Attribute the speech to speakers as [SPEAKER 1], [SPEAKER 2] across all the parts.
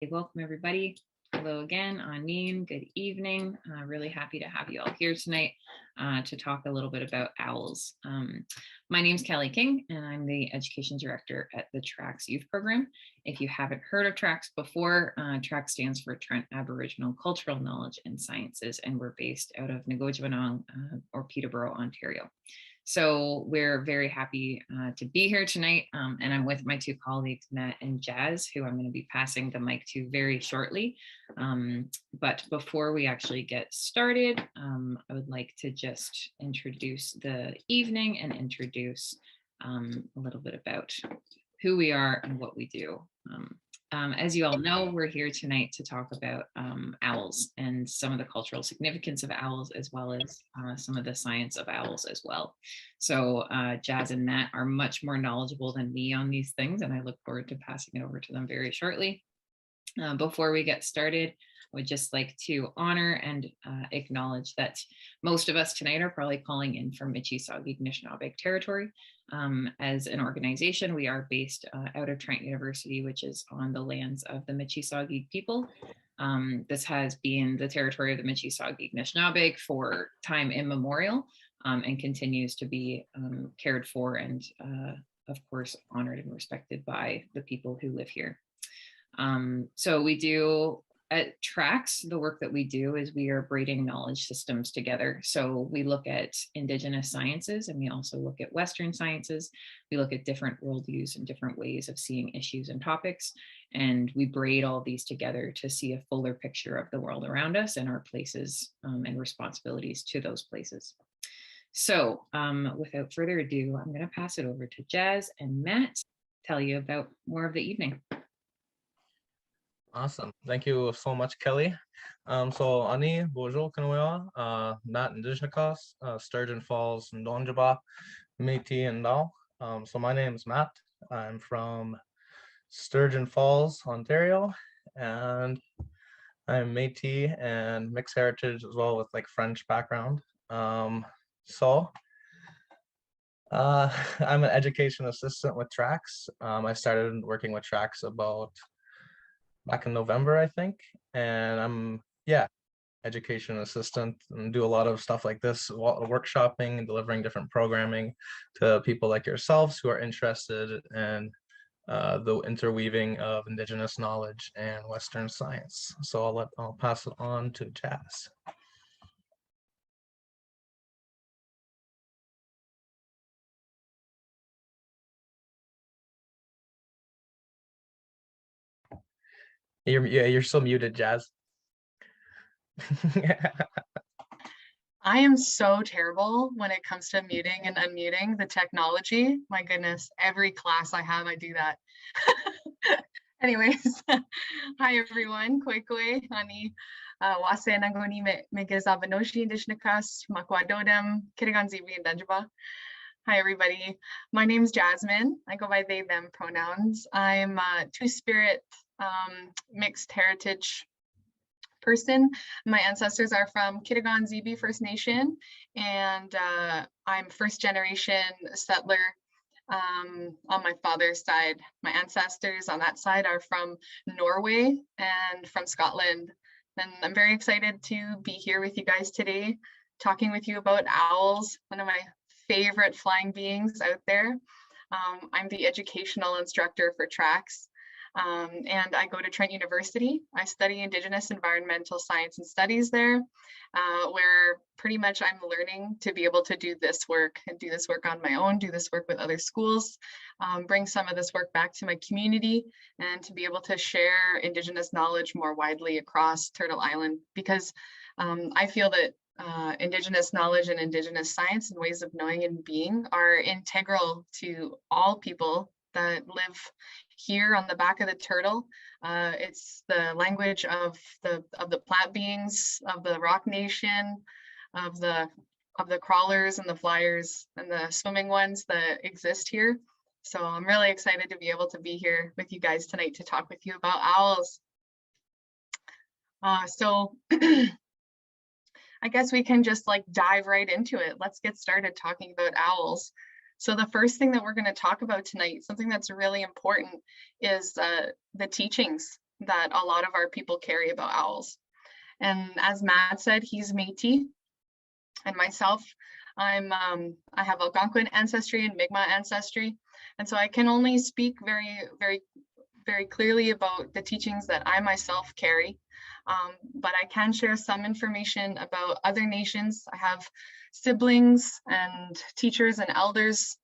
[SPEAKER 1] Welcome everybody. Hello again, Aneen. Good evening. Really happy to have you all here tonight to talk a little bit about owls. My name is Kelly King, and I'm the Education Director at the TRACS Youth Program. If you haven't heard of TRACS before, TRACS stands for Trent Aboriginal Cultural Knowledge and Sciences, and we're based out of Negojibanong or Peterborough, Ontario. So we're very happy to be here tonight, and I'm with my two colleagues, Matt and Jazz, who I'm going to be passing the mic to very shortly. But before we actually get started, I would like to just introduce the evening and introduce a little bit about who we are and what we do. As you all know, we're here tonight to talk about owls and some of the cultural significance of owls, as well as some of the science of owls as well. So Jazz and Matt are much more knowledgeable than me on these things, and I look forward to passing it over to them very shortly. Before we get started, I would just like to honor and acknowledge that most of us tonight are probably calling in from Mississauga Anishinaabe territory. As an organization, we are based out of Trent University, which is on the lands of the Mississauga people. This has been the territory of the Mississauga Anishinaabe for time immemorial and continues to be cared for and, of course, honored and respected by the people who live here. So we do at TRACS, the work that we do is we are braiding knowledge systems together. So we look at Indigenous sciences, and we also look at Western sciences. We look at different worldviews and different ways of seeing issues and topics. And we braid all these together to see a fuller picture of the world around us and our places and responsibilities to those places. So without further ado, I'm going to pass it over to Jazz and Matt to tell you about more of the evening.
[SPEAKER 2] Awesome. Thank you so much, Kelly. So Ani Bojo Kanawea, Nat Indigenous, Sturgeon Falls, and Donjaba, Métis and Dao. So my name is Matt. I'm from Sturgeon Falls, Ontario, and I'm Métis and mixed heritage as well with like French background. I'm an education assistant with TRACS. I started working with TRACS about back in November, I think. And I'm, education assistant and do a lot of stuff like this, workshopping and delivering different programming to people like yourselves who are interested in the interweaving of Indigenous knowledge and Western science. So I'll pass it on to Jazz. You're still muted, Jazz.
[SPEAKER 3] I am so terrible when it comes to muting and unmuting the technology. My goodness, every class I have, I do that. Anyways, hi everyone. Koikoi, ani wase nangoni megezabanoshi Indigenous makwadodem kiriganzibi and Danjaba. Hi everybody. My name is Jasmine. I go by they, them pronouns. I'm a two-spirit mixed heritage person. My ancestors are from Kitigan Zibi First Nation, and I'm first generation settler on my father's side. My ancestors on that side are from Norway and from Scotland. And I'm very excited to be here with you guys today, talking with you about owls, one of my favorite flying beings out there. I'm the educational instructor for TRACS. And I go to Trent University. I study Indigenous environmental science and studies there, where pretty much I'm learning to be able to do this work and do this work on my own, do this work with other schools, bring some of this work back to my community, and to be able to share Indigenous knowledge more widely across Turtle Island, because I feel that Indigenous knowledge and Indigenous science and ways of knowing and being are integral to all people that live here on the back of the turtle. It's the language of the plant beings, of the rock nation, of the crawlers and the flyers and the swimming ones that exist here. So I'm really excited to be able to be here with you guys tonight to talk with you about owls. So I guess we can just like dive right into it. Let's get started talking about owls. So the first thing that we're going to talk about tonight, something that's really important, is the teachings that a lot of our people carry about owls. And as Matt said, he's Métis, and myself, I have Algonquin ancestry and Mi'kmaq ancestry, and so I can only speak very clearly about the teachings that I myself carry. But I can share some information about other nations. I have siblings and teachers and elders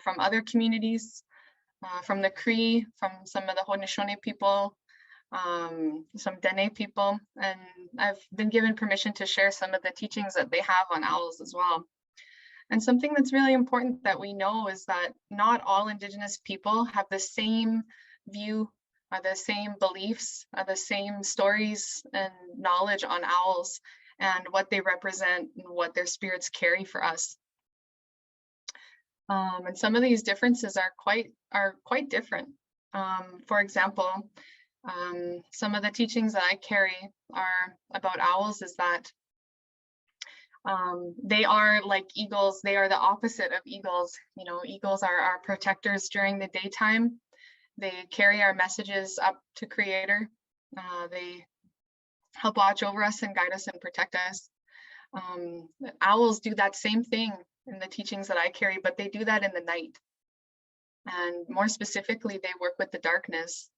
[SPEAKER 3] from other communities, from the Cree, from some of the Haudenosaunee people, some Dene people, and I've been given permission to share some of the teachings that they have on owls as well. And something that's really important that we know is that not all Indigenous people have the same view, the same beliefs, the same stories and knowledge on owls and what they represent and what their spirits carry for us. And some of these differences are quite different. For example, some of the teachings that I carry are about owls is that they are like eagles. They are the opposite of eagles. You know, eagles are our protectors during the daytime. They carry our messages up to Creator. They help watch over us and guide us and protect us. Owls do that same thing in the teachings that I carry, but they do that in the night. And more specifically, they work with the darkness.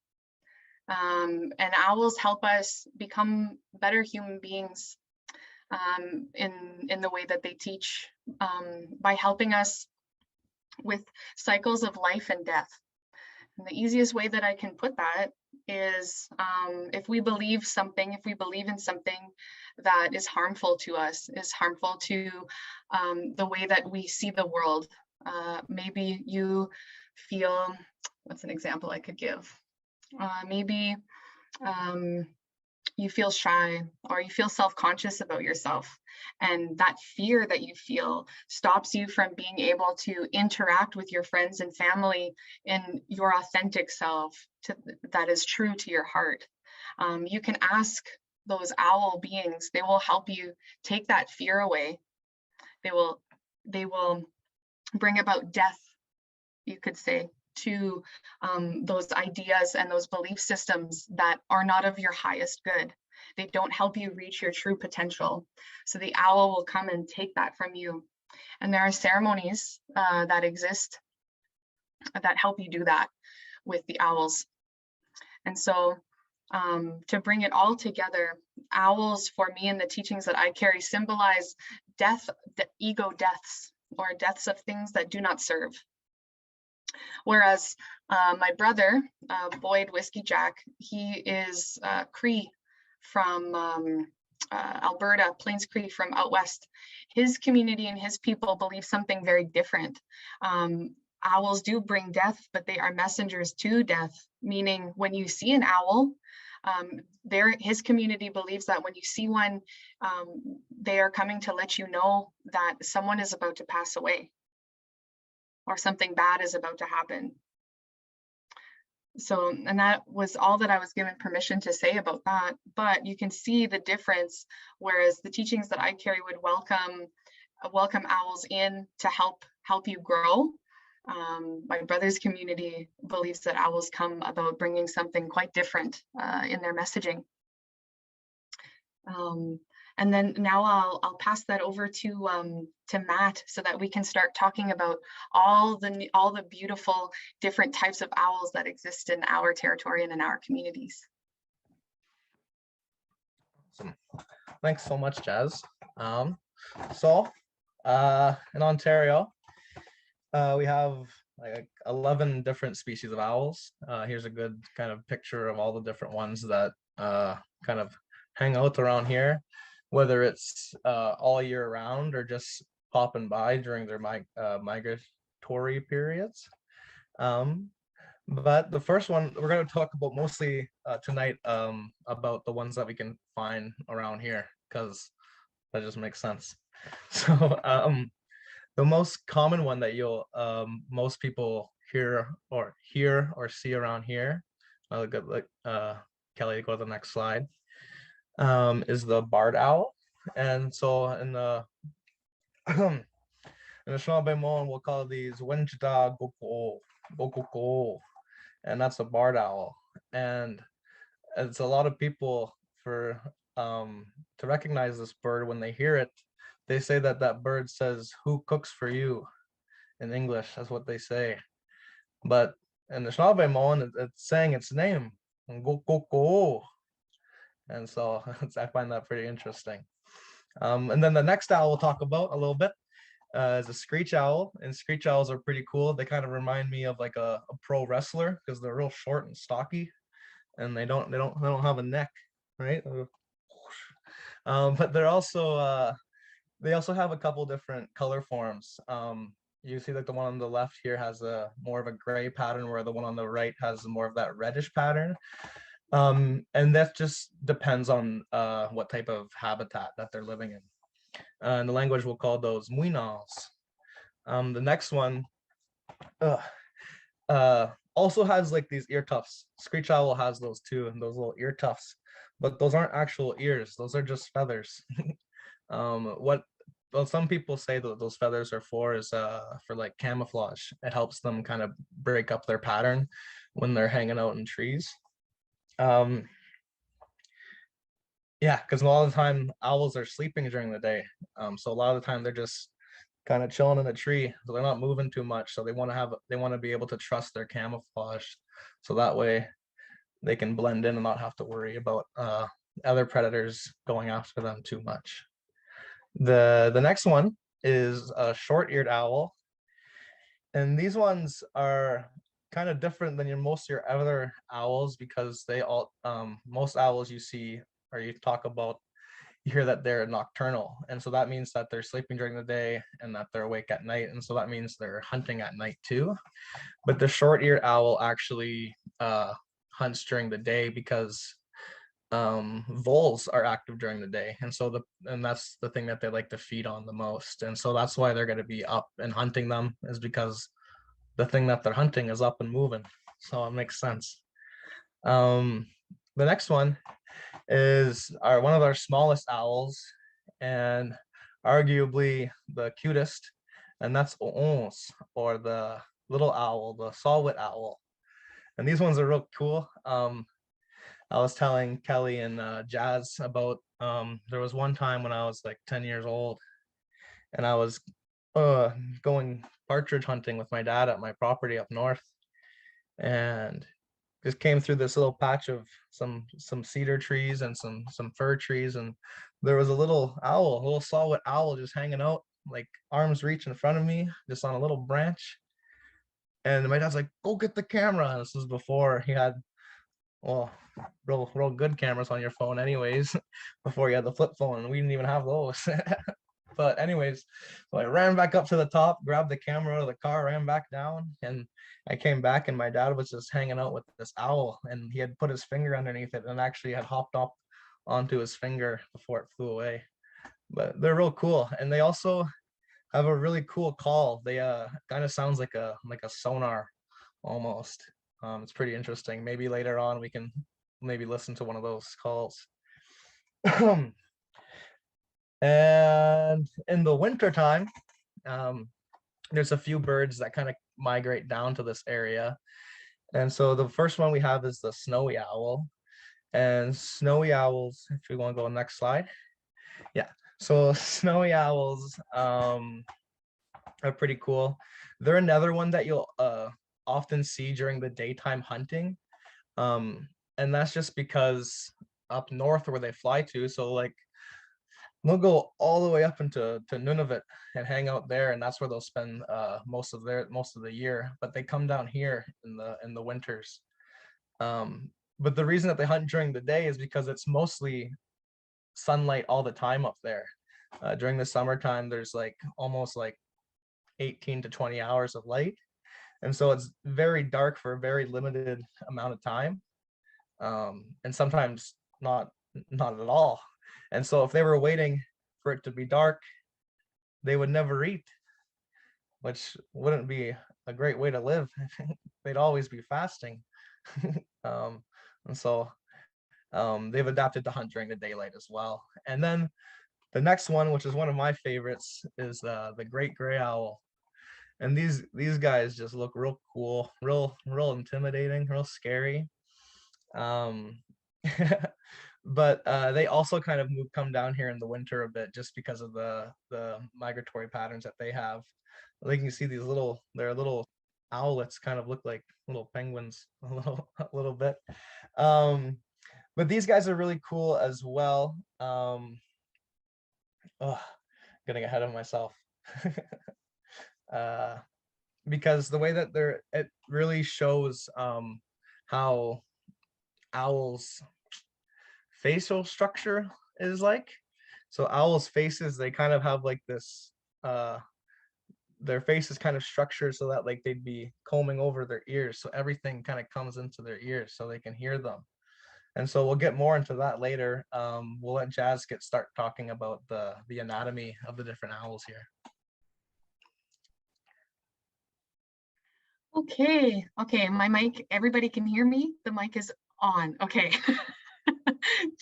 [SPEAKER 3] And owls help us become better human beings in the way that they teach, by helping us with cycles of life and death. And the easiest way that I can put that is if we believe in something that is harmful to us, is harmful to the way that we see the world. Maybe you feel, what's an example I could give? Maybe you feel shy or you feel self-conscious about yourself, and that fear that you feel stops you from being able to interact with your friends and family in your authentic self that is true to your heart. You can ask those owl beings. They will help you take that fear away. They will bring about death, you could say, to those ideas and those belief systems that are not of your highest good. They don't help you reach your true potential. So the owl will come and take that from you. And there are ceremonies that exist that help you do that with the owls. And so to bring it all together, owls for me and the teachings that I carry symbolize death, the ego deaths, or deaths of things that do not serve. Whereas my brother, Boyd Whiskey Jack, he is Cree from Alberta, Plains Cree from out west. His community and his people believe something very different. Owls do bring death, but they are messengers to death, meaning when you see an owl, his community believes that when you see one, they are coming to let you know that someone is about to pass away or something bad is about to happen. So, and that was all that I was given permission to say about that. But you can see the difference, whereas the teachings that I carry would welcome owls in to help you grow. My brother's community believes that owls come about bringing something quite different in their messaging. And then now I'll pass that over to Matt so that we can start talking about all the beautiful different types of owls that exist in our territory and in our communities.
[SPEAKER 2] Awesome. Thanks so much, Jazz. So in Ontario, we have like 11 different species of owls. Here's a good kind of picture of all the different ones that kind of hang out around here, whether it's all year round or just popping by during their migratory periods. But the first one, we're going to talk about mostly tonight about the ones that we can find around here, because that just makes sense. So the most common one that you'll most people hear or see around here, Kelly, go to the next slide, is the barred owl. And so in the Shawbemon, we'll call these Wenchda Kokokoo, and that's a barred owl. and it's a lot of people for to recognize this bird when they hear it. They say that that bird says, "Who cooks for you?" in English. That's what they say. But in the Schnabelmoen, it's saying its name, Kokokoo. And so I find that pretty interesting. And then the next owl we'll talk about a little bit is a screech owl. And screech owls are pretty cool. They kind of remind me of like a pro wrestler because they're real short and stocky, and they don't have a neck, right? But they also have a couple different color forms. You see like the one on the left here has a more of a gray pattern, where the one on the right has more of that reddish pattern. And that just depends on what type of habitat that they're living in. In the language, we'll call those muinals. The next one also has like these ear tufts. Screech owl has those too, and those little ear tufts, but those aren't actual ears. Those are just feathers. Well, some people say that those feathers are for is for like camouflage. It helps them kind of break up their pattern when they're hanging out in trees. Yeah, because a lot of the time owls are sleeping during the day. So a lot of the time they're just kind of chilling in a tree, so they're not moving too much. So they want to be able to trust their camouflage, so that way they can blend in and not have to worry about other predators going after them too much. The next one is a short-eared owl, and these ones are kind of different than most of your other owls, because they all most owls you see or you talk about, you hear that they're nocturnal, and so that means that they're sleeping during the day and that they're awake at night, and so that means they're hunting at night too. But the short-eared owl actually hunts during the day, because voles are active during the day, and so that's the thing that they like to feed on the most, and so that's why they're going to be up and hunting them, is because the thing that they're hunting is up and moving. So it makes sense. The next one is one of our smallest owls, and arguably the cutest, and that's Onnagosh, or the little owl, the saw-whet owl. And these ones are real cool. I was telling Kelly and Jazz about there was one time when I was like 10 years old, and I was going partridge hunting with my dad at my property up north, and just came through this little patch of some cedar trees and some fir trees, and there was a little owl, a little saw-whet owl, just hanging out, like arms reach in front of me, just on a little branch. And my dad's like, "Go get the camera." And this was before he had, well, real good cameras on your phone anyways, before you had the flip phone, and we didn't even have those. But anyways, so I ran back up to the top, grabbed the camera out of the car, ran back down, and I came back, and my dad was just hanging out with this owl, and he had put his finger underneath it and actually had hopped up onto his finger before it flew away. But they're real cool, and they also have a really cool call. They kind of sounds like a sonar almost. It's pretty interesting. Maybe later on we can maybe listen to one of those calls. And in the winter time, there's a few birds that kind of migrate down to this area. And so the first one we have is the snowy owl. And snowy owls, if you want to go next slide. Yeah, so snowy owls are pretty cool. They're another one that you'll often see during the daytime hunting. And that's just because up north where they fly to, so like they'll go all the way up into Nunavut and hang out there, and that's where they'll spend most of the year. But they come down here in the winters. But the reason that they hunt during the day is because it's mostly sunlight all the time up there. During the summertime, there's like almost like 18 to 20 hours of light, and so it's very dark for a very limited amount of time, and sometimes not at all. And so if they were waiting for it to be dark, they would never eat, which wouldn't be a great way to live. They'd always be fasting. And so they've adapted to hunt during the daylight as well. And then the next one, which is one of my favorites, is the great gray owl. And these guys just look real cool, real intimidating, real scary. Um, but they also kind of come down here in the winter a bit just because of the migratory patterns that they have. Like you can see these they're little owlets, kind of look like little penguins a little bit. But these guys are really cool as well. Oh, getting ahead of myself. uh, because the way that it really shows how owls facial structure is like. So owls faces, they kind of have like this their face is kind of structured so that like they'd be combing over their ears, so everything kind of comes into their ears so they can hear them. And so we'll get more into that later. We'll let Jazz start talking about the anatomy of the different owls here.
[SPEAKER 3] Okay, my mic, everybody can hear me? The mic is on, okay.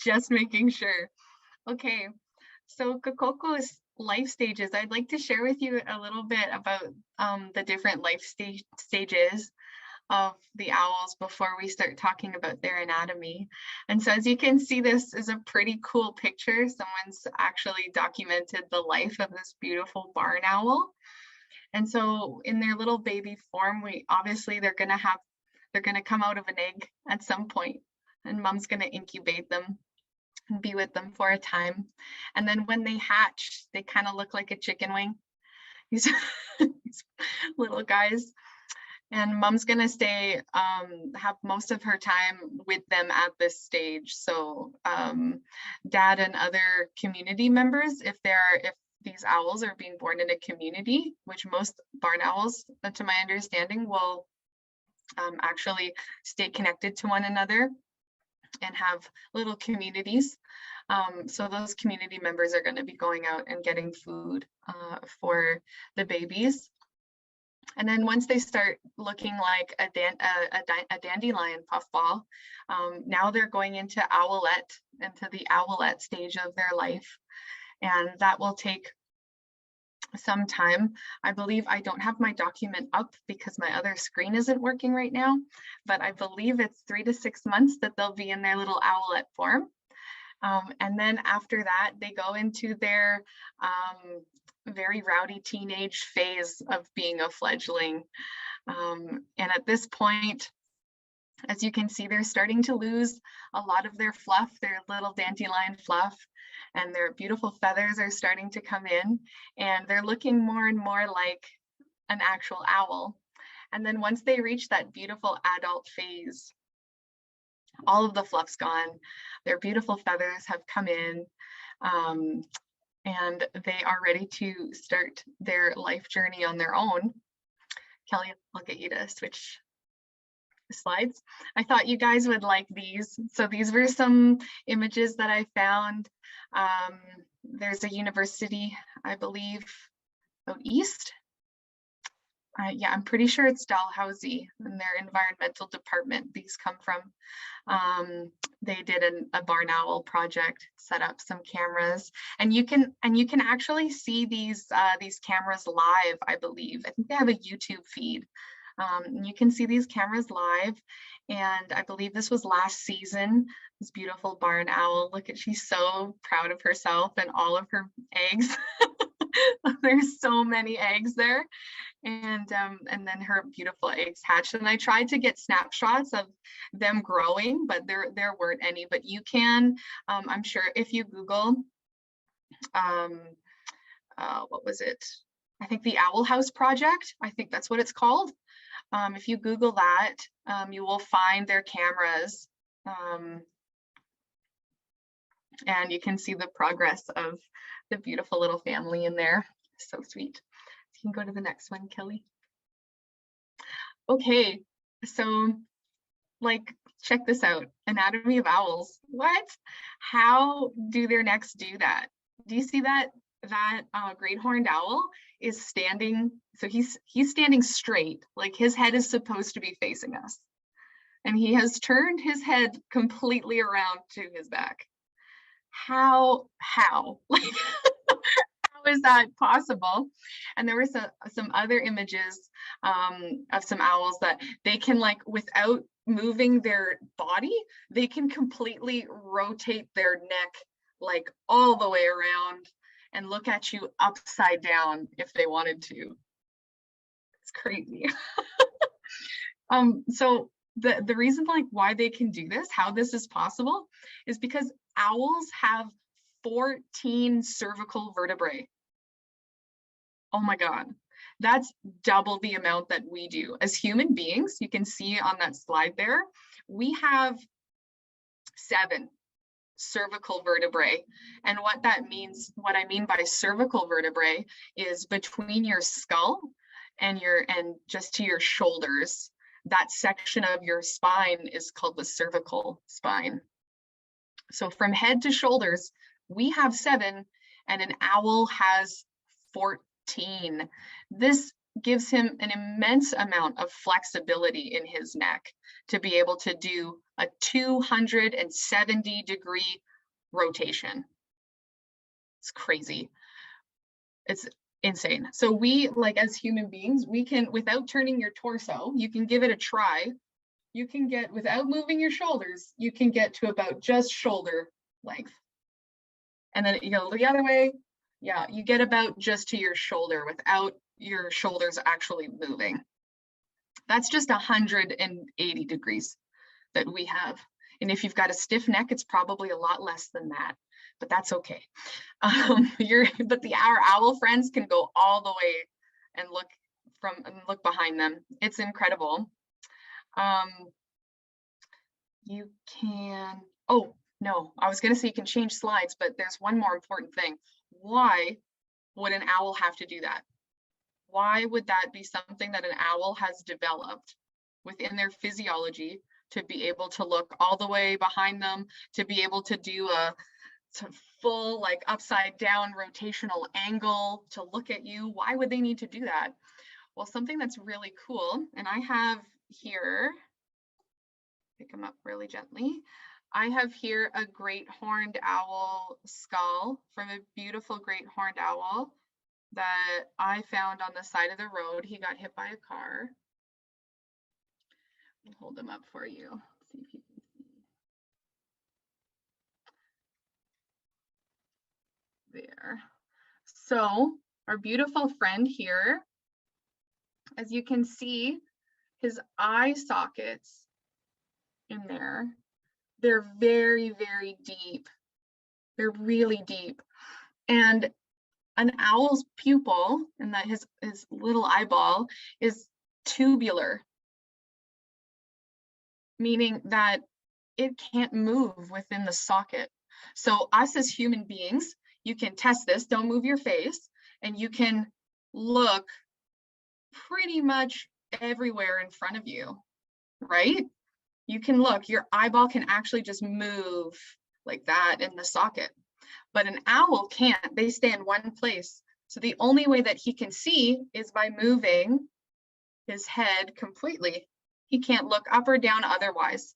[SPEAKER 3] Just making sure. Okay, so Kokokoo's life stages, I'd like to share with you a little bit about the different life stages of the owls before we start talking about their anatomy. And so as you can see, this is a pretty cool picture. Someone's actually documented the life of this beautiful barn owl. And so in their little baby form, they're gonna come out of an egg at some point, and mom's gonna incubate them and be with them for a time. And then when they hatch, they kind of look like a chicken wing, these little guys. And mom's gonna stay, have most of her time with them at this stage. So dad and other community members, if these owls are being born in a community, which most barn owls, to my understanding, will actually stay connected to one another and have little communities. So those community members are going to be going out and getting food for the babies. And then once they start looking like a dandelion puffball, now they're going into the owlet stage of their life. And that will take some time. I believe I don't have my document up because my other screen isn't working right now, but I believe it's 3 to 6 months that they'll be in their little owlet form. And then after that, they go into their very rowdy teenage phase of being a fledgling. And at this point, as you can see, they're starting to lose a lot of their fluff, their little dandelion fluff, and their beautiful feathers are starting to come in, and they're looking more and more like an actual owl. And then once they reach that beautiful adult phase, all of the fluff's gone, their beautiful feathers have come in, and they are ready to start their life journey on their own. Kelly, I'll get you to switch slides. I thought you guys would like these. So these were some images that I found. There's a university, I believe, out east. Yeah, I'm pretty sure it's Dalhousie and their environmental department. These come from. They did a barn owl project, set up some cameras, and you can actually see these cameras live. I believe I think they have a YouTube feed. You can see these cameras live, and I believe this was last season. This beautiful barn owl. Look at, she's so proud of herself and all of her eggs. There's so many eggs there, and then her beautiful eggs hatched. And I tried to get snapshots of them growing, but there weren't any. But you can, I'm sure, if you Google, what was it? I think the Owl House Project. I think that's what it's called. If you Google that, you will find their cameras, and you can see the progress of the beautiful little family in there. So sweet. You can go to the next one, Kelly. Okay, so like, check this out. Anatomy of owls. What? How do their necks do that? Do you see that? That great horned owl is standing, so he's standing straight, like his head is supposed to be facing us, and he has turned his head completely around to his back. How like how is that possible? And there were some other images of some owls that they can, like, without moving their body, they can completely rotate their neck like all the way around and look at you upside down if they wanted to. It's crazy. So the reason like why they can do this, how this is possible, is because owls have 14 cervical vertebrae. Oh my God, that's double the amount that we do. As human beings, you can see on that slide there, we have 7 cervical vertebrae. And what that means, what I mean by cervical vertebrae is between your skull and just to your shoulders. That section of your spine is called the cervical spine. So from head to shoulders, we have 7 and an owl has 14. This gives him an immense amount of flexibility in his neck to be able to do a 270-degree rotation. It's crazy. It's insane. So we, like as human beings, we can, without turning your torso, you can give it a try. You can get, without moving your shoulders, you can get to about just shoulder length. And then you go the other way. Yeah, you get about just to your shoulder without your shoulders actually moving. That's just 180 degrees that we have. And if you've got a stiff neck, it's probably a lot less than that, but that's okay. Our owl friends can go all the way and look behind them. It's incredible. You can, oh no, I was gonna say you can change slides, but there's one more important thing. Why would an owl have to do that? Why would that be something that an owl has developed within their physiology to be able to look all the way behind them, to be able to do a full like upside down rotational angle to look at you? Why would they need to do that? Well, something that's really cool, and I have here, pick them up really gently. I have here a great horned owl skull from a beautiful great horned owl that I found on the side of the road. He got hit by a car. I'll hold him up for you. See if you can see. There. So our beautiful friend here, as you can see, his eye sockets in there, they're very, very deep. They're really deep. And an owl's pupil, and that his little eyeball, is tubular, meaning that it can't move within the socket. So us as human beings, you can test this, don't move your face, and you can look pretty much everywhere in front of you, right? You can look, your eyeball can actually just move like that in the socket. But an owl can't, they stay in one place. So the only way that he can see is by moving his head completely. He can't look up or down otherwise.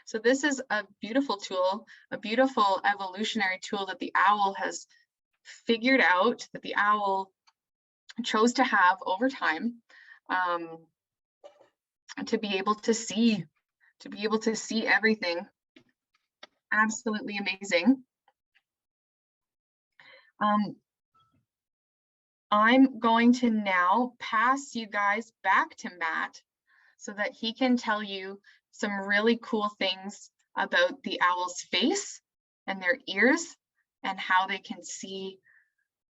[SPEAKER 3] So this is a beautiful tool, a beautiful evolutionary tool that the owl has figured out, that the owl chose to have over time, to be able to see everything. Absolutely amazing. I'm going to now pass you guys back to Matt so that he can tell you some really cool things about the owl's face and their ears and how they can see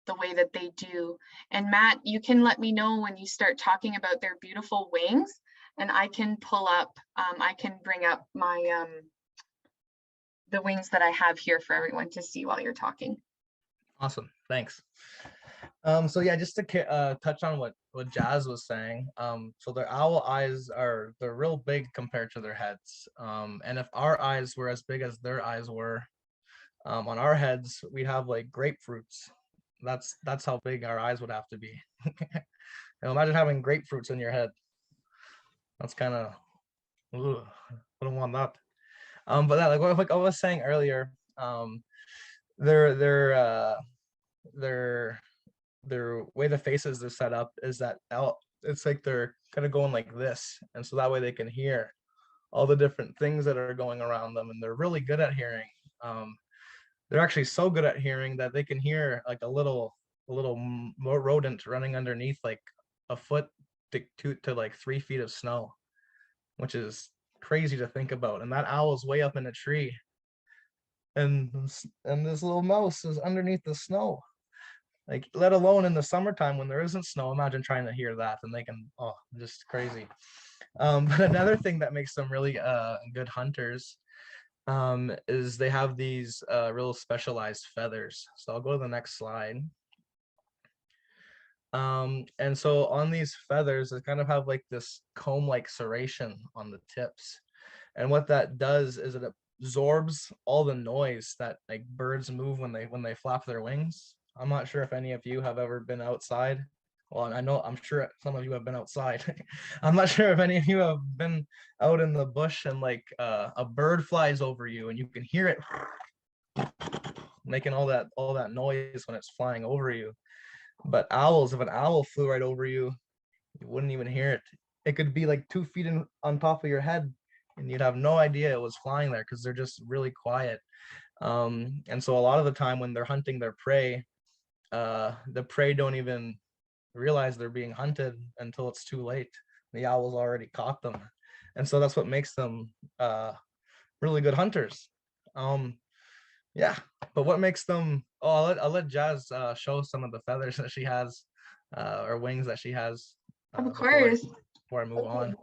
[SPEAKER 3] the way that they do. And Matt, you can let me know when you start talking about their beautiful wings, and I can pull up, I can bring up my the wings that I have here for everyone to see while you're talking.
[SPEAKER 2] Awesome, thanks. So yeah, just to touch on what Jazz was saying, so their owl eyes they're real big compared to their heads. And if our eyes were as big as their eyes were, on our heads, we'd have like grapefruits. That's how big our eyes would have to be. Imagine having grapefruits in your head. That's kind of, I don't want that. But that, like I was saying earlier, their way the faces are set up is that it's like they're kind of going like this, and so that way they can hear. all the different things that are going around them, and they're really good at hearing. They're actually so good at hearing that they can hear like a little rodent running underneath like a foot to like 3 feet of snow, which is crazy to think about. And that owl's way up in a tree, and this little mouse is underneath the snow. Like, let alone in the summertime when there isn't snow, imagine trying to hear that, and they can, oh, just crazy. But another thing that makes them really good hunters is they have these real specialized feathers. So I'll go to the next slide. And so on these feathers, they kind of have like this comb-like serration on the tips. And what that does is it absorbs all the noise that like birds move when they flap their wings. I'm not sure if any of you have ever been outside. Well, I'm sure some of you have been outside. I'm not sure if any of you have been out in the bush and like a bird flies over you and you can hear it making all that noise when it's flying over you. But owls, if an owl flew right over you, you wouldn't even hear it. It could be like 2 feet on top of your head, and you'd have no idea it was flying there because they're just really quiet. And so a lot of the time when they're hunting their prey, the prey don't even realize they're being hunted until it's too late. The owl's already caught them. And so that's what makes them really good hunters. Yeah, but what makes them, oh, I'll let Jazz show some of the feathers that she has, or wings that she has,
[SPEAKER 3] Of course.
[SPEAKER 2] before I move on.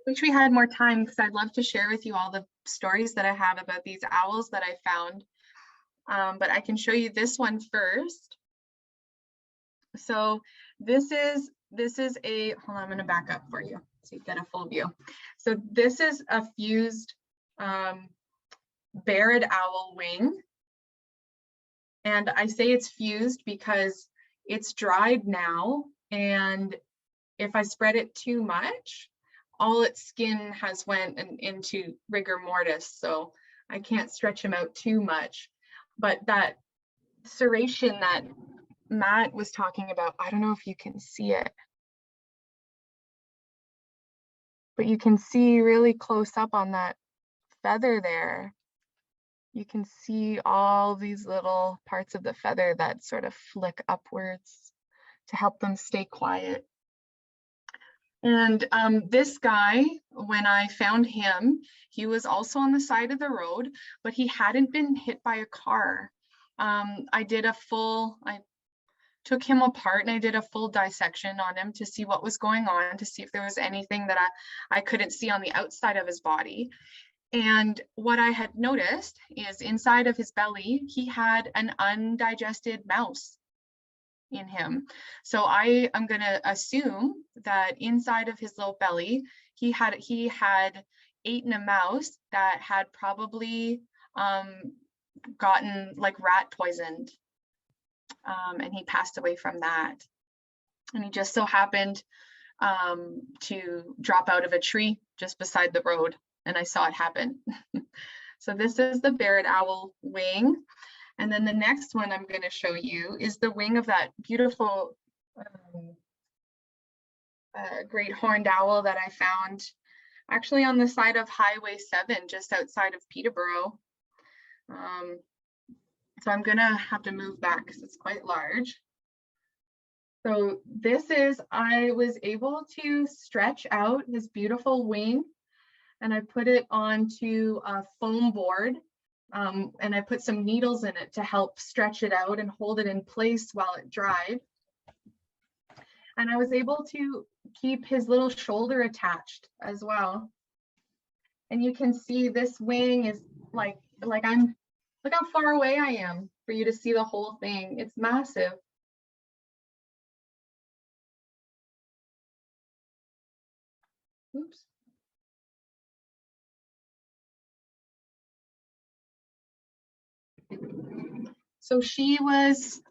[SPEAKER 3] Wish we had more time because I'd love to share with you all the stories that I have about these owls that I found. But I can show you this one first. So this is a, hold on, I'm gonna back up for you so you get a full view. So this is a fused barred owl wing. And I say it's fused because it's dried now. And if I spread it too much, all its skin has went into rigor mortis. So I can't stretch him out too much. But that serration that Matt was talking about, I don't know if you can see it, but you can see really close up on that feather there. You can see all these little parts of the feather that sort of flick upwards to help them stay quiet. And this guy, when I found him, he was also on the side of the road, but he hadn't been hit by a car. I took him apart and I did a full dissection on him to see what was going on, to see if there was anything that I couldn't see on the outside of his body. And what I had noticed is inside of his belly, he had an undigested mouse in him. So I am going to assume that inside of his little belly, he had eaten a mouse that had probably gotten like rat poisoned. And he passed away from that. And he just so happened to drop out of a tree just beside the road. And I saw it happen. So this is the barred owl wing. And then the next one I'm going to show you is the wing of that beautiful great horned owl that I found actually on the side of Highway 7, just outside of Peterborough. So I'm going to have to move back because it's quite large. So this is, I was able to stretch out his beautiful wing, and I put it onto a foam board, and I put some needles in it to help stretch it out and hold it in place while it dried. And I was able to keep his little shoulder attached as well. And you can see this wing is like look how far away I am for you to see the whole thing. It's massive. Oops. So she was,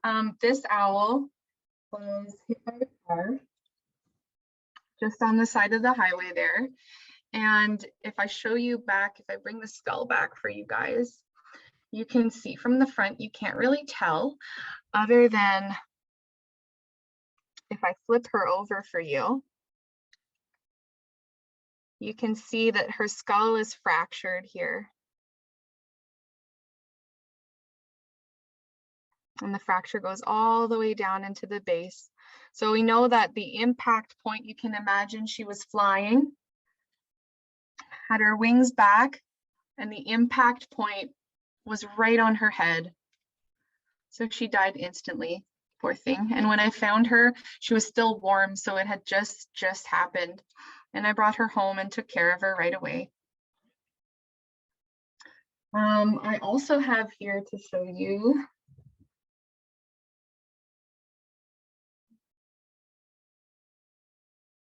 [SPEAKER 3] this owl was hit by a car just on the side of the highway there. And if I show you back, if I bring the skull back for you guys, you can see from the front, you can't really tell other than if I flip her over for you, You can see that her skull is fractured here. And the fracture goes all the way down into the base. So we know that the impact point, you can imagine she was flying, had her wings back, and the impact point was right on her head. So she died instantly, poor thing. And when I found her, she was still warm, so it had just happened. And I brought her home and took care of her right away. I also have here to show you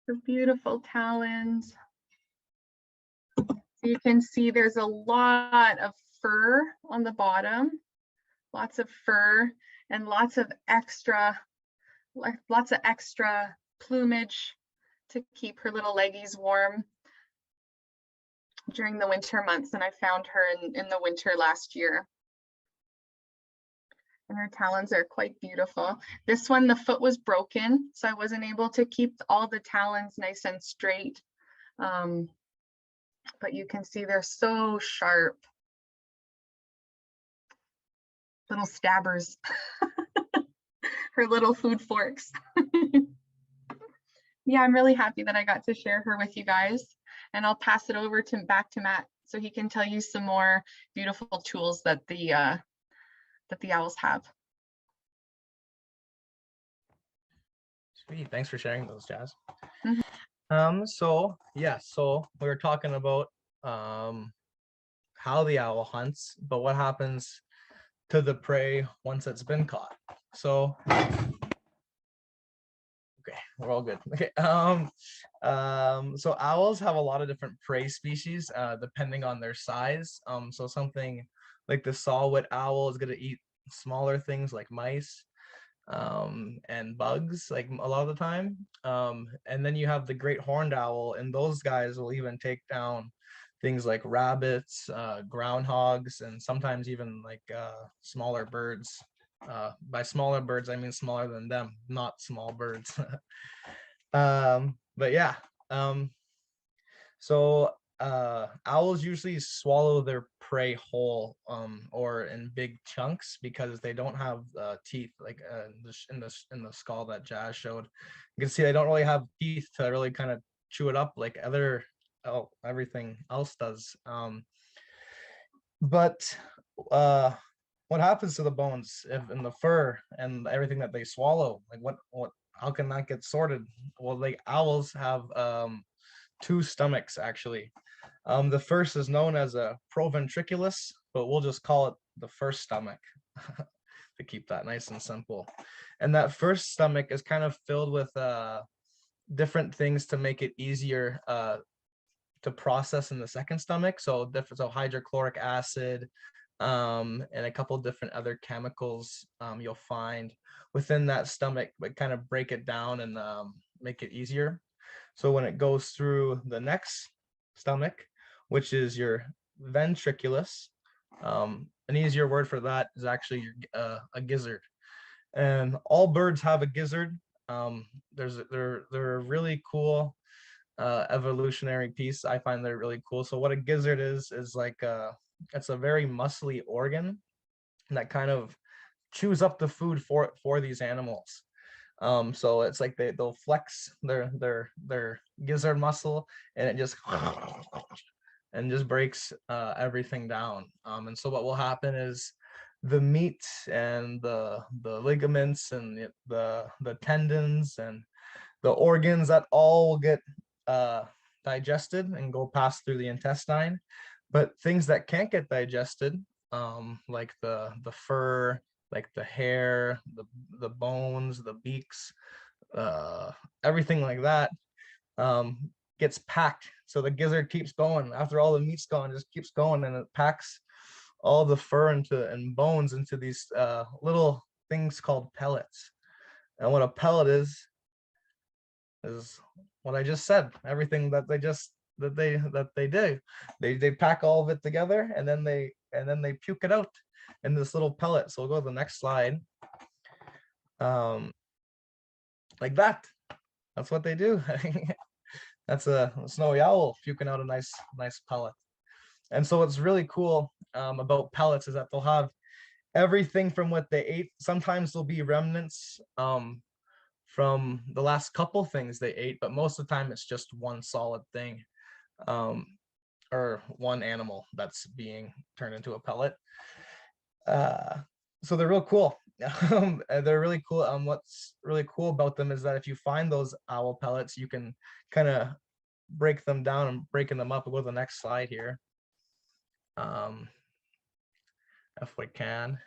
[SPEAKER 3] her beautiful talons. So you can see there's a lot of fur on the bottom, lots of fur and lots of extra plumage to keep her little leggies warm during the winter months. And I found her in the winter last year. And her talons are quite beautiful. This one, the foot was broken, so I wasn't able to keep all the talons nice and straight. But you can see they're so sharp. Little stabbers. Her little food forks. Yeah, I'm really happy that I got to share her with you guys. And I'll pass it over back to Matt so he can tell you some more beautiful tools that the owls have.
[SPEAKER 2] Sweet, thanks for sharing those, Jazz.
[SPEAKER 3] Mm-hmm.
[SPEAKER 2] So we were talking about how the owl hunts, but what happens to the prey once it's been caught. So okay, we're all good. Okay. So owls have a lot of different prey species depending on their size. So something like the saw-whet owl is going to eat smaller things like mice and bugs, like a lot of the time. And then you have the great horned owl, and those guys will even take down things like rabbits, groundhogs, and sometimes even like smaller birds. By smaller birds, I mean smaller than them, not small birds. But yeah, so owls usually swallow their prey whole or in big chunks because they don't have teeth like in the skull that Jazz showed. You can see they don't really have teeth to really kind of chew it up like everything else does. But what happens to the bones if in the fur and everything that they swallow? Like what how can that get sorted? Well, like owls have two stomachs actually. The first is known as a proventriculus, but we'll just call it the first stomach to keep that nice and simple. And that first stomach is kind of filled with different things to make it easier to process in the second stomach. So hydrochloric acid and a couple different other chemicals you'll find within that stomach, but kind of break it down and make it easier. So when it goes through the next stomach, which is your ventriculus, an easier word for that is actually a gizzard. And all birds have a gizzard. They're a really cool evolutionary piece. I find they're really cool. So what a gizzard is like it's a very muscly organ that kind of chews up the food for these animals. So it's like they'll flex their gizzard muscle and it just breaks everything down. And so what will happen is the meat and the ligaments and the tendons and the organs that all will get digested and go past through the intestine. But things that can't get digested, like the fur, like the hair, the bones, the beaks, everything like that, gets packed. So the gizzard keeps going after all the meat's gone, just keeps going, and it packs all the fur and bones into these little things called pellets. And what a pellet is what I just said. Everything that they do, they pack all of it together and then they puke it out in this little pellet. So we'll go to the next slide. Like that. That's what they do. That's a snowy owl puking out a nice pellet. And so what's really cool about pellets is that they'll have everything from what they ate. Sometimes there'll be remnants from the last couple things they ate, but most of the time it's just one solid thing, or one animal that's being turned into a pellet. So they're real cool. They're really cool. What's really cool about them is that if you find those owl pellets, you can kind of break them down and breaking them up. We'll go to the next slide here. If we can,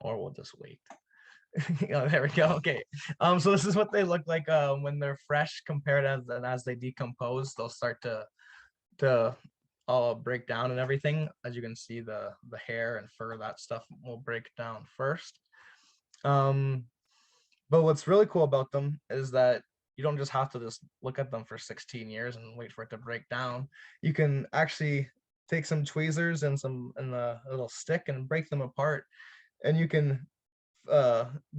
[SPEAKER 2] or we'll just wait. Oh, there we go. Okay. So this is what they look like when they're fresh compared as they decompose. They'll start to all break down and everything. As you can see, the hair and fur, that stuff will break down first. But what's really cool about them is that you don't just have to just look at them for 16 years and wait for it to break down. You can actually take some tweezers and a little stick and break them apart, and you can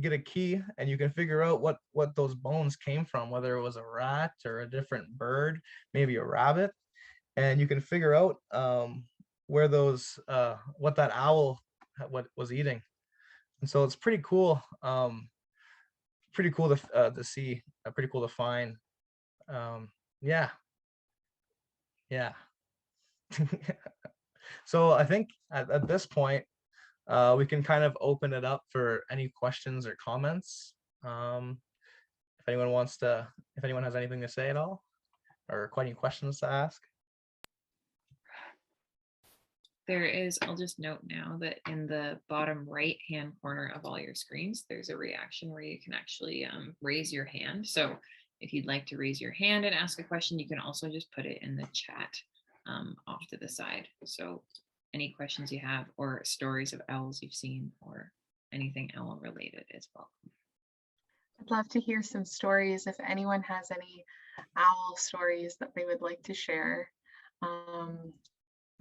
[SPEAKER 2] get a key and you can figure out what those bones came from, whether it was a rat or a different bird, maybe a rabbit, and you can figure out where those what that owl what was eating. And so it's pretty cool. Pretty cool to see, pretty cool to find. Yeah, yeah. So I think at this point we can kind of open it up for any questions or comments. If anyone has anything to say at all, or quite any questions to ask.
[SPEAKER 1] I'll just note now that in the bottom right hand corner of all your screens, there's a reaction where you can actually raise your hand. So if you'd like to raise your hand and ask a question, you can also just put it in the chat off to the side. So any questions you have or stories of owls you've seen or anything owl related is welcome.
[SPEAKER 3] I'd love to hear some stories if anyone has any owl stories that they would like to share.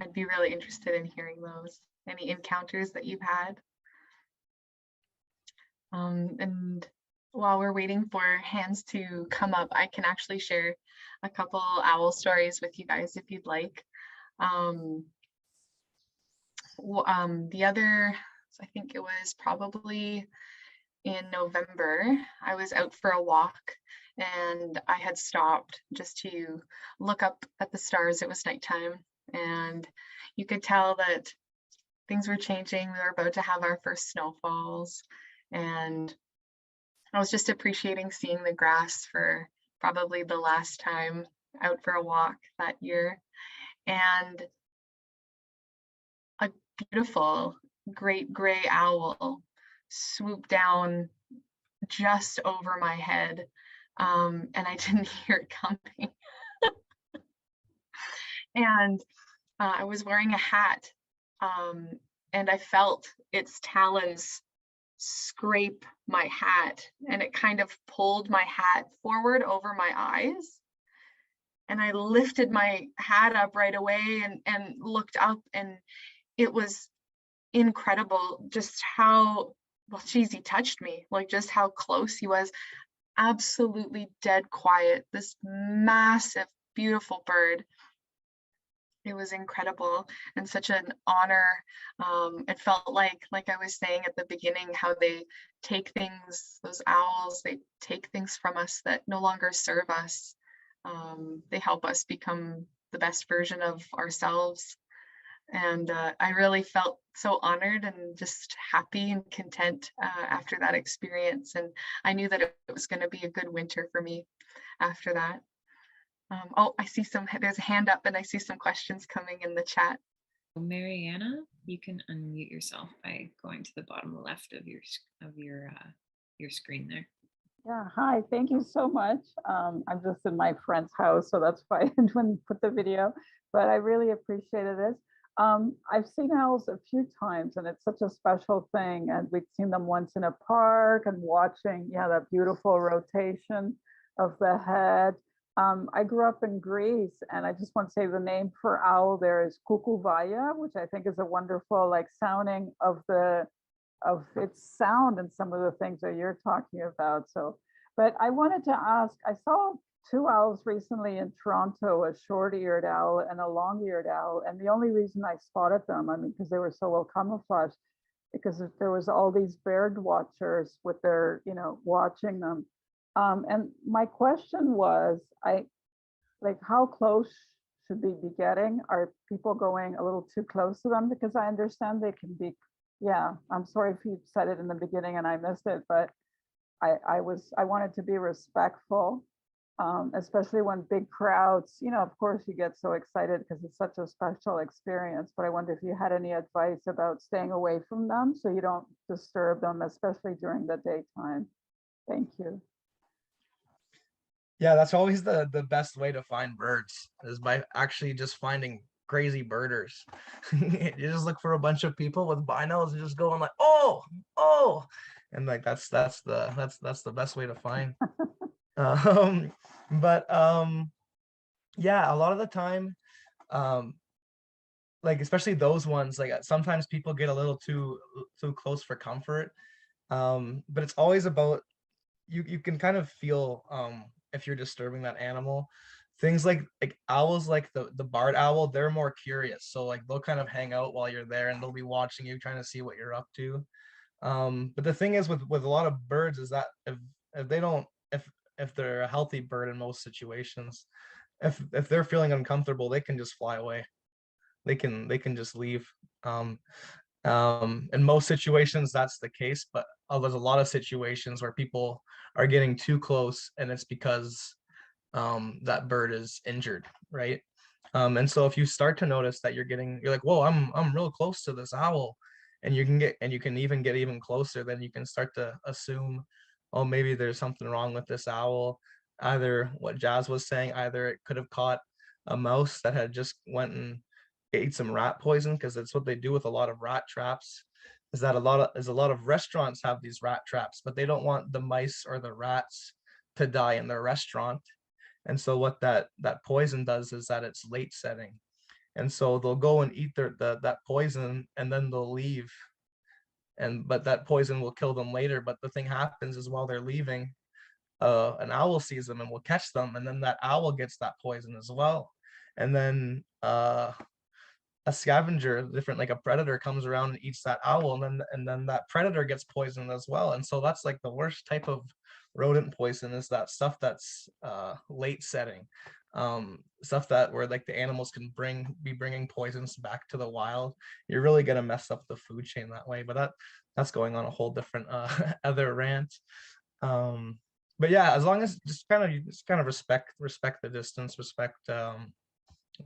[SPEAKER 3] I'd be really interested in hearing those. Any encounters that you've had. And while we're waiting for hands to come up, I can actually share a couple owl stories with you guys if you'd like. The other, I think it was probably in November, I was out for a walk and I had stopped just to look up at the stars. It was nighttime and you could tell that things were changing. We were about to have our first snowfalls and I was just appreciating seeing the grass for probably the last time out for a walk that year. And a beautiful great gray owl swooped down just over my head, and I didn't hear it coming. And I was wearing a hat, and I felt its talons scrape my hat, and it kind of pulled my hat forward over my eyes. And I lifted my hat up right away and looked up, and it was incredible just how, well, geez, he touched me, like just how close he was. Absolutely dead quiet, this massive, beautiful bird. It was incredible and such an honor. It felt like I was saying at the beginning, how they take things, those owls, they take things from us that no longer serve us. They help us become the best version of ourselves. And I really felt so honored and just happy and content after that experience. And I knew that it was going to be a good winter for me after that. Oh, I see there's a hand up and I see some questions coming in the chat.
[SPEAKER 1] Mariana, you can unmute yourself by going to the bottom left of your screen there.
[SPEAKER 4] Yeah, hi, thank you so much. I'm just in my friend's house, so that's why I didn't put the video, but I really appreciated this. I've seen owls a few times and it's such a special thing. And we've seen them once in a park and watching, yeah, that beautiful rotation of the head. I grew up in Greece and I just want to say the name for owl there is Koukouvaya, which I think is a wonderful like sounding of its sound and some of the things that you're talking about. So, but I wanted to ask, I saw two owls recently in Toronto, a short-eared owl and a long-eared owl. And the only reason I spotted them, I mean, because they were so well camouflaged, because there was all these bird watchers with their, watching them. And my question was, like, how close should they be getting? Are people going a little too close to them? Because I understand they can be, yeah, I'm sorry if you said it in the beginning and I missed it, but I wanted to be respectful, especially when big crowds, of course you get so excited because it's such a special experience, but I wonder if you had any advice about staying away from them so you don't disturb them, especially during the daytime. Thank you.
[SPEAKER 2] Yeah, that's always the best way to find birds, is by actually just finding crazy birders. You just look for a bunch of people with binos and just going like, oh, and like that's the best way to find. um but yeah, a lot of the time, like especially those ones, like sometimes people get a little too close for comfort, but it's always about, you can kind of feel if you're disturbing that animal. Things like owls, like the barred owl, they're more curious, so like they'll kind of hang out while you're there and they'll be watching you, trying to see what you're up to. But the thing is with a lot of birds is that if they don't, if they're a healthy bird in most situations, if they're feeling uncomfortable, they can just fly away. They can just leave. In most situations that's the case, but there's a lot of situations where people are getting too close and it's because that bird is injured, right? And so if you start to notice that you're like, whoa, I'm real close to this owl, and you can even get even closer, then you can start to assume, oh, maybe there's something wrong with this owl. Either what Jazz was saying, either it could have caught a mouse that had just went and ate some rat poison, because that's what they do with a lot of rat traps. Is that a lot of restaurants have these rat traps, but they don't want the mice or the rats to die in their restaurant. And so what that poison does is that it's late setting, and so they'll go and eat that poison and then they'll leave, but that poison will kill them later. But the thing happens is while they're leaving, an owl sees them and will catch them, and then that owl gets that poison as well. And then a scavenger, different, like a predator, comes around and eats that owl, and then that predator gets poisoned as well. And so that's like the worst type of rodent poison, is that stuff that's late setting, stuff that where like the animals can be bringing poisons back to the wild. You're really gonna mess up the food chain that way. But that's going on a whole different other rant. But yeah, as long as just kind of respect the distance, respect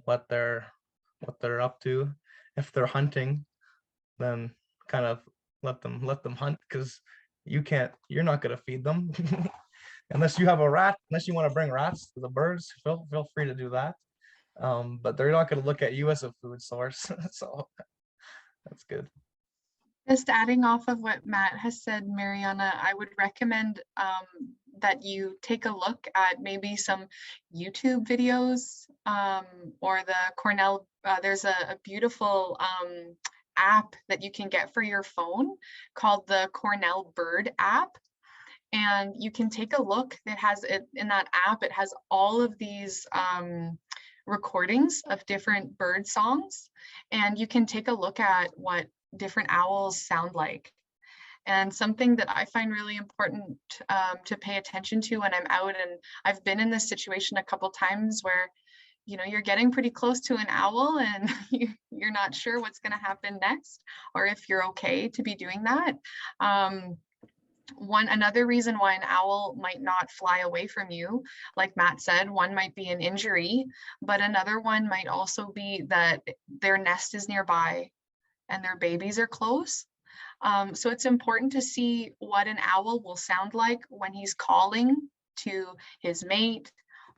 [SPEAKER 2] what they're up to. If they're hunting, then kind of let them hunt, because you're not going to feed them. Unless you have a rat, unless you want to bring rats to the birds, feel free to do that. But they're not going to look at you as a food source. So that's good.
[SPEAKER 3] Just adding off of what Matt has said, Mariana, I would recommend that you take a look at maybe some YouTube videos, or the Cornell, there's a beautiful app that you can get for your phone called the Cornell Bird app. And you can take a look. It has it in that app. It has all of these recordings of different bird songs, and you can take a look at what different owls sound like. And something that I find really important to pay attention to when I'm out, and I've been in this situation a couple times where, you're getting pretty close to an owl and you're not sure what's going to happen next, or if you're okay to be doing that. Another reason why an owl might not fly away from you, like Matt said, one might be an injury, but another one might also be that their nest is nearby and their babies are close. So it's important to see what an owl will sound like when he's calling to his mate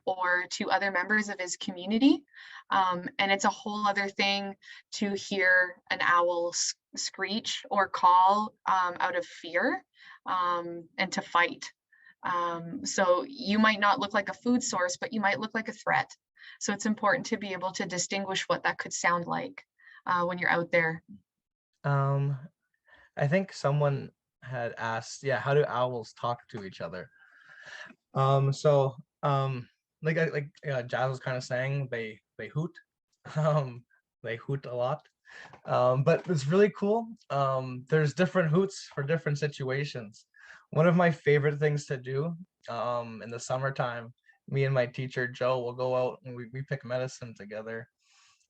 [SPEAKER 3] or to other members of his community. And it's a whole other thing to hear an owl screech or call out of fear, and to fight. So you might not look like a food source, but you might look like a threat. So it's important to be able to distinguish what that could sound like when you're out there.
[SPEAKER 2] I think someone had asked, yeah, how do owls talk to each other? So Jazz was kind of saying, they hoot. um they hoot a lot. But it's really cool. There's different hoots for different situations. One of my favorite things to do in the summertime, me and my teacher Joe will go out and we pick medicine together,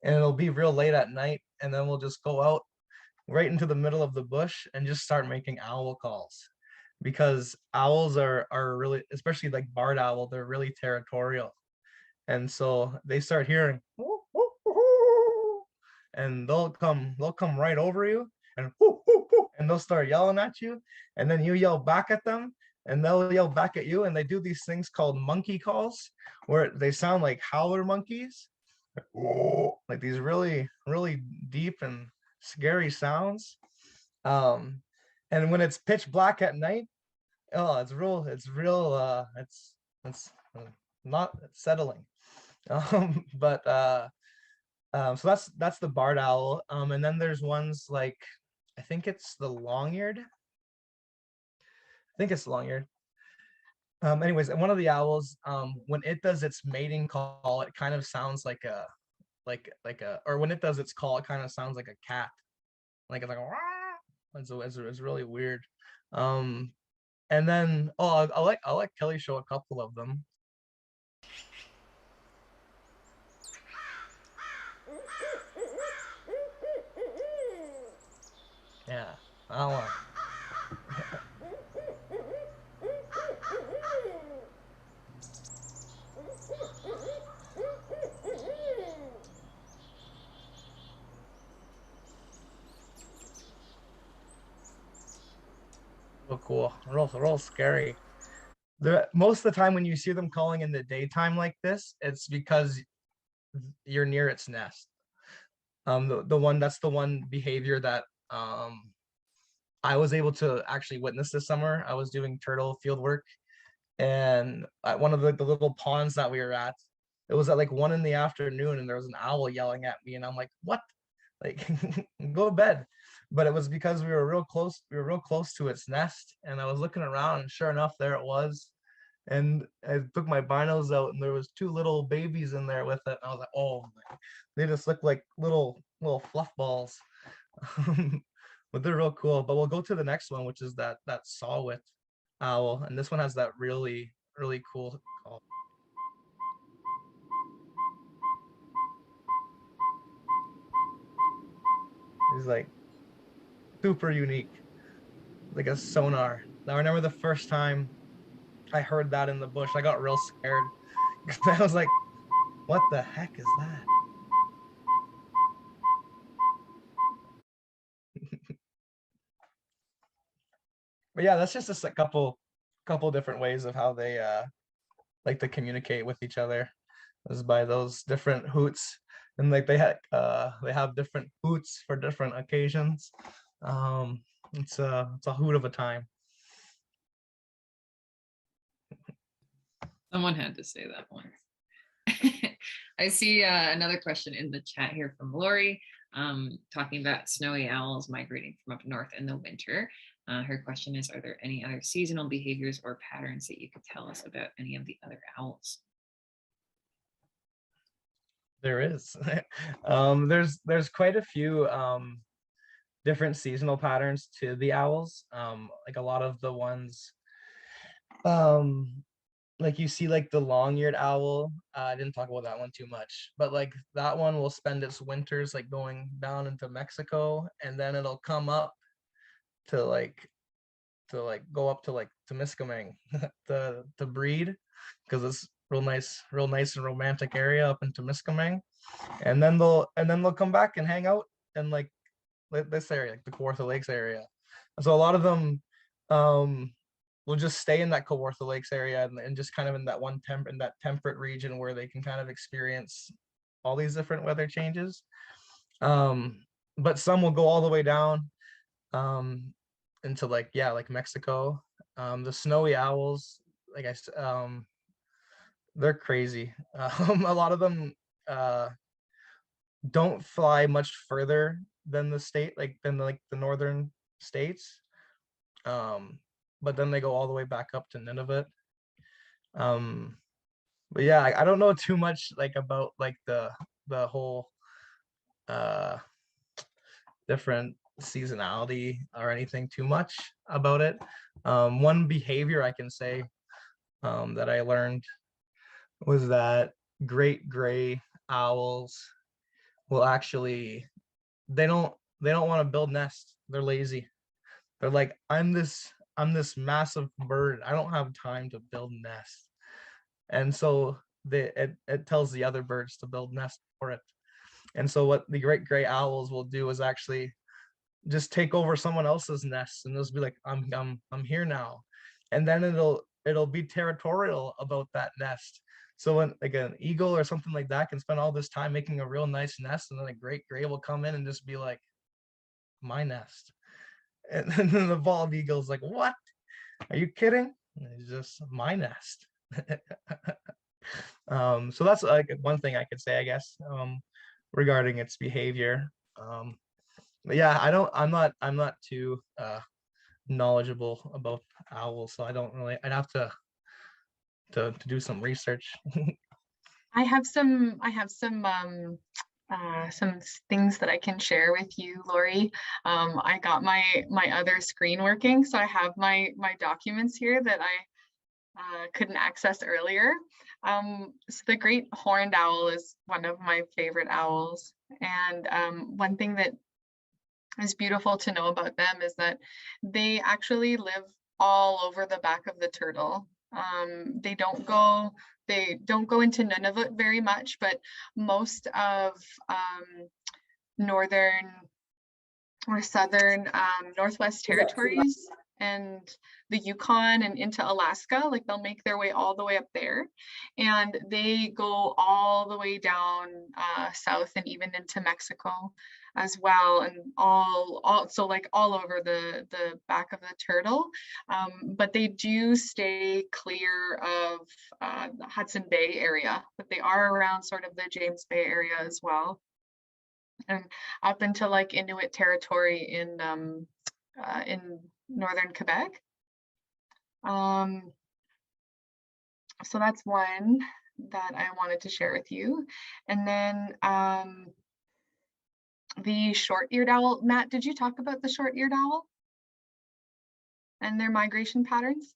[SPEAKER 2] and it'll be real late at night, and then we'll just go out right into the middle of the bush and just start making owl calls, because owls are really, especially like barred owl, they're really territorial. And so they start hearing "Woo, woo, woo, woo," and they'll come right over you and "Woo, woo, woo," and they'll start yelling at you, and then you yell back at them and they'll yell back at you, and they do these things called monkey calls, where they sound like howler monkeys, like these really really deep and scary sounds. um and when it's pitch black at night, oh, it's not settling. But so that's the barred owl. And then there's ones like, I think it's the long-eared. Anyways, and one of the owls, when it does its mating call, it kind of sounds like a or when it does its call, it kind of sounds like a cat, like it's like a it's really weird. And then I'll let Kelly show a couple of them. Yeah, that one. Real cool, real scary. Most of the time when you see them calling in the daytime like this, it's because you're near its nest. That's the one behavior that I was able to actually witness this summer. I was doing turtle field work, and at one of the little ponds that we were at, it was at like 1 in the afternoon, and there was an owl yelling at me, and I'm like, what? Like, go to bed. But it was because we were real close to its nest, and I was looking around, and sure enough, there it was. And I took my binos out, and there was 2 little babies in there with it. And I was like, oh, they just look like little fluff balls. But they're real cool. But we'll go to the next one, which is that saw-whet owl, and this one has that really really cool call. It's like super unique, like a sonar. Now I remember the first time I heard that in the bush, I got real scared because I was like, what the heck is that? But yeah, that's just a couple different ways of how they like to communicate with each other, is by those different hoots. And like they have different hoots for different occasions. It's a hoot of a time.
[SPEAKER 1] Someone had to say that once. I see another question in the chat here from Lori, talking about snowy owls migrating from up north in the winter. Her question is, are there any other seasonal behaviors or patterns that you could tell us about any of the other owls?
[SPEAKER 2] There is. There's quite a few different seasonal patterns to the owls. Like a lot of the ones, like you see like the long-eared owl. I didn't talk about that one too much, but like that one will spend its winters like going down into Mexico, and then it'll come up to go up to like Temiskaming to breed, because it's real nice and romantic area up in Temiskaming. And then they'll come back and hang out in like this area, like the Kawartha Lakes area. So a lot of them will just stay in that Kawartha Lakes area, and just kind of in that temperate region where they can kind of experience all these different weather changes. But some will go all the way down into like Mexico. The snowy owls, like they're crazy. A lot of them don't fly much further than the northern states, but then they go all the way back up to Nunavut. But yeah, I don't know too much like about like the whole uh different seasonality or anything too much about it. One behavior I can say that I learned was that great gray owls will actually they don't want to build nests. They're lazy. They're like, I'm this massive bird. I don't have time to build nests. And so it tells the other birds to build nests for it. And so what the great gray owls will do is actually just take over someone else's nest and just be like, I'm here now. And then it'll be territorial about that nest. So when like an eagle or something like that can spend all this time making a real nice nest, and then a great gray will come in and just be like, my nest. And then the bald eagle's like, what? Are you kidding? And it's just my nest. So that's like one thing I could say, I guess, regarding its behavior. But yeah, I'm not too knowledgeable about owls, so I don't really. I'd have to do some research.
[SPEAKER 3] Some things that I can share with you, Lori. I got my other screen working, so I have my documents here that I couldn't access earlier. So the great horned owl is one of my favorite owls, and one thing that is beautiful to know about them is that they actually live all over the back of the turtle. They don't go into Nunavut very much, but most of northern or southern Northwest Territories and the Yukon and into Alaska, like they'll make their way all the way up there, and they go all the way down south and even into Mexico as well, and so like all over the back of the turtle, but they do stay clear of the Hudson Bay area, but they are around sort of the James Bay area as well, and up into like Inuit territory in northern Quebec. So that's one that I wanted to share with you. And then the short-eared owl. Matt, did you talk about the short-eared owl and their migration patterns?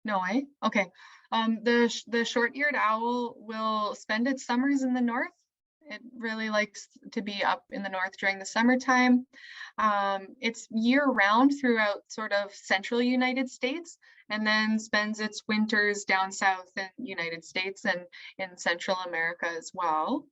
[SPEAKER 3] No, eh? Okay. The short-eared owl will spend its summers in the north. It really likes to be up in the north during the summertime. It's year-round throughout sort of central United States, and then spends its winters down south in United States and in Central America as well.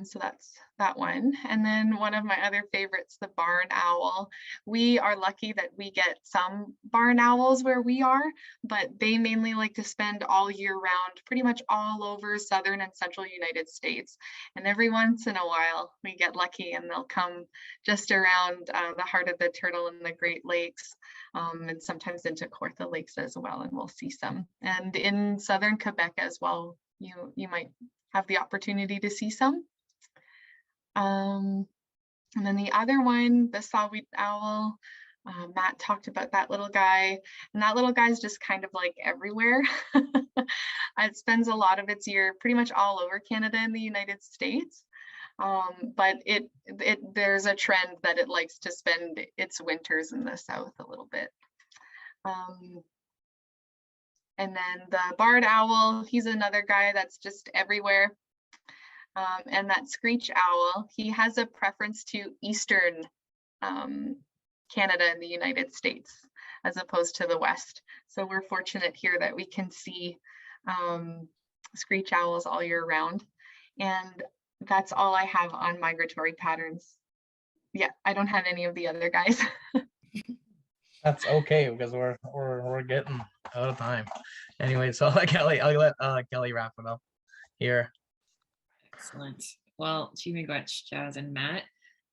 [SPEAKER 3] So that's that one. And then one of my other favorites, the barn owl. We are lucky that we get some barn owls where we are, but they mainly like to spend all year round, pretty much all over southern and central United States. And every once in a while, we get lucky and they'll come just around the heart of the turtle in the Great Lakes, and sometimes into Kawartha Lakes as well, and we'll see some. And in southern Quebec as well, you might have the opportunity to see some. And then the other one, the saw-wheat owl, Matt talked about that little guy, and that little guy's just kind of like everywhere. It spends a lot of its year pretty much all over Canada and the United States. But there's a trend that it likes to spend its winters in the south a little bit. And then the barred owl, he's another guy that's just everywhere. And that screech owl, he has a preference to eastern Canada and the United States as opposed to the west. So we're fortunate here that we can see screech owls all year round. And that's all I have on migratory patterns. Yeah, I don't have any of the other guys.
[SPEAKER 2] That's okay because we're getting out of time. Anyway, so I'll let Kelly wrap it up here.
[SPEAKER 1] Excellent. Well, Chimigwech, Jazz, and Matt.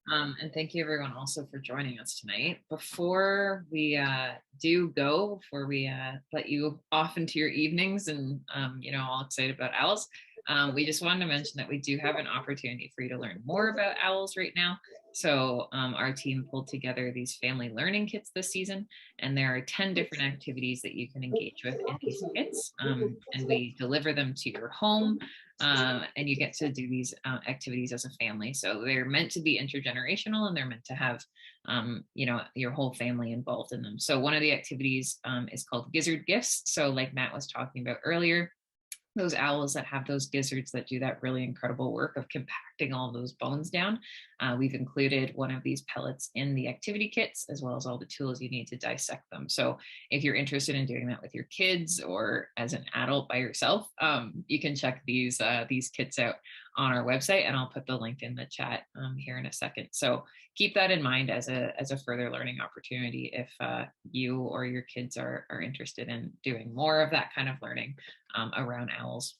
[SPEAKER 1] And thank you everyone also for joining us tonight. Before we let you off into your evenings and all excited about owls, We just wanted to mention that we do have an opportunity for you to learn more about owls right now. So our team pulled together these family learning kits this season, and there are 10 different activities that you can engage with in these kits, and we deliver them to your home, and you get to do these activities as a family. So they're meant to be intergenerational, and they're meant to have you know, your whole family involved in them. So one of the activities is called Gizzard Gifts. So like Matt was talking about earlier, those owls that have those gizzards that do that really incredible work of compacting all those bones down. We've included one of these pellets in the activity kits, as well as all the tools you need to dissect them. So if you're interested in doing that with your kids or as an adult by yourself, you can check these kits out on our website, and I'll put the link in the chat here in a second. So keep that in mind as a further learning opportunity if you or your kids are interested in doing more of that kind of learning around owls.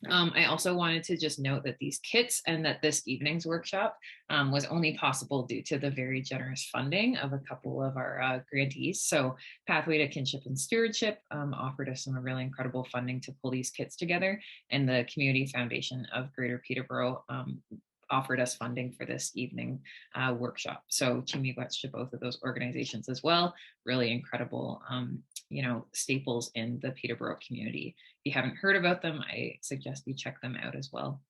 [SPEAKER 1] I also wanted to just note that these kits and that this evening's workshop was only possible due to the very generous funding of a couple of our grantees. So Pathway to Kinship and Stewardship offered us some really incredible funding to pull these kits together, and the Community Foundation of Greater Peterborough offered us funding for this evening workshop. So chimigwech to both of those organizations as well. Really incredible, you know, staples in the Peterborough community. If you haven't heard about them, I suggest you check them out as well.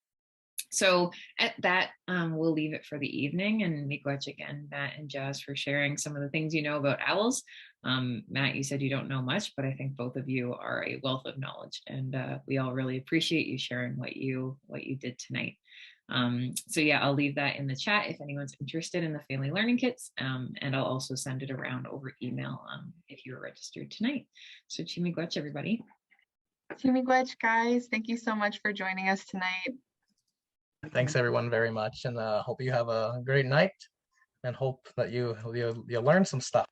[SPEAKER 1] So at that, we'll leave it for the evening, and miigwech again, Matt and Jazz, for sharing some of the things you know about owls. Matt, you said you don't know much, but I think both of you are a wealth of knowledge, and we all really appreciate you sharing what you did tonight. So yeah, I'll leave that in the chat if anyone's interested in the family learning kits, and I'll also send it around over email if you're registered tonight. So chimigwech, everybody.
[SPEAKER 3] Chimigwech, guys. Thank you so much for joining us tonight.
[SPEAKER 2] Thanks everyone very much, and hope you have a great night, and hope that you learn some stuff.